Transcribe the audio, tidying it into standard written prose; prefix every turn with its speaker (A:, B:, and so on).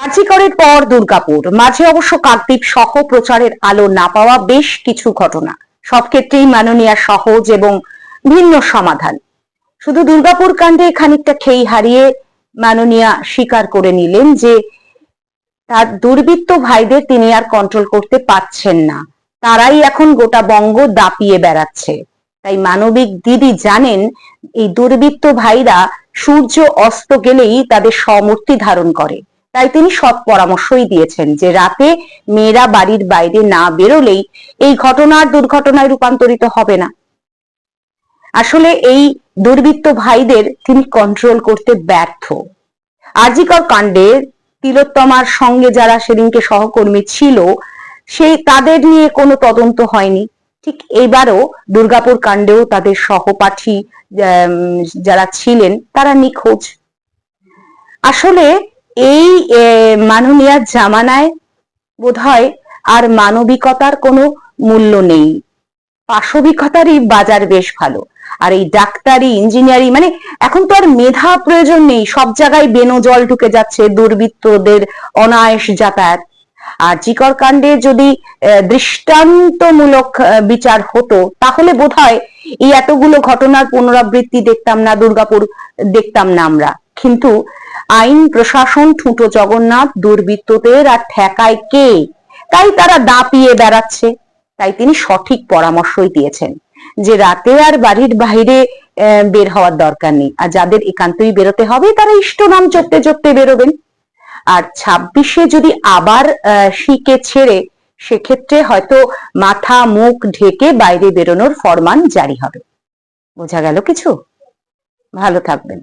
A: আরজিকরের পর দুর্গাপুর, মাঝে অবশ্য কাকদ্বীপ সহ প্রচারের আলো না পাওয়া বেশ কিছু ঘটনা। সব ক্ষেত্রেই মাননীয়া সহজ এবং ভিন্ন সমাধান। শুধু দুর্গাপুর কাণ্ডে খানিকটা খেই হারিয়ে মাননীয়া স্বীকার করে নিলেন যে তার দুর্বৃত্ত ভাইদের তিনি আর কন্ট্রোল করতে পারছেন না, তারাই এখন গোটা বঙ্গ দাপিয়ে বেড়াচ্ছে। তাই মানবিক দিদি জানেন এই দুর্বৃত্ত ভাইরা সূর্য অস্ত গেলেই তাদের সমূর্তি ধারণ করে। তাই তিনি সৎ পরামর্শই দিয়েছেন যে রাতে মেয়েরা বাড়ির বাইরে না বেরোলেই এই ঘটনার দুর্ঘটনায় রূপান্তরিত হবে না। আসলে এই দুর্বৃত্ত ভাইদের তিনি কন্ট্রোল করতে ব্যর্থ। আরজিকর কাণ্ডে তিলোত্তমার সঙ্গে যারা সেদিনকে সহকর্মী ছিল সেই তাদের নিয়ে কোনো তদন্ত হয়নি। ঠিক এবারও দুর্গাপুর কাণ্ডেও তাদের সহপাঠী যারা ছিলেন তারা নিখোঁজ। আসলে এই মাননীয়ার জামানায় বোধহয় আর মানবিকতার কোনো মূল্য নেই, পাশবিকতারই বাজার বেশ ভালো। আর এই ডাক্তারি ইঞ্জিনিয়ারিং মানে এখন তো আর মেধা প্রয়োজন নেই, সব জায়গায় বেনো জল ঢুকে যাচ্ছে, দুর্বৃত্তদের অনায়াস যাতায়াত। আরজিকর কাণ্ডে যদি দৃষ্টান্তমূলক বিচার হতো তাহলে বোধহয় এই এতগুলো ঘটনার পুনরাবৃত্তি দেখতাম না, দুর্গাপুর দেখতাম না আমরা। কিন্তু আইন প্রশাসন ঠুঁটো জগন্নাথ, দুর্বৃত্তদের আর ঠেকায় কে? তাই তারা দাপিয়ে বেড়াচ্ছে। তাই তিনি সঠিক পরামর্শই দিয়েছেন যে রাতে আর বাড়ির বাইরে বের হওয়ার দরকার নেই, আর যাদের একান্তই বেরোতে হবে তারা ইষ্ট নাম জপতে জপতে বেরোবেন। আর 26-এ যদি আবার শিকে ছেড়ে সেক্ষেত্রে হয়তো মাথা মুখ ঢেকে বাইরে বেরোনোর ফরমান জারি হবে। বোঝা গেল কিছু? ভালো থাকবেন।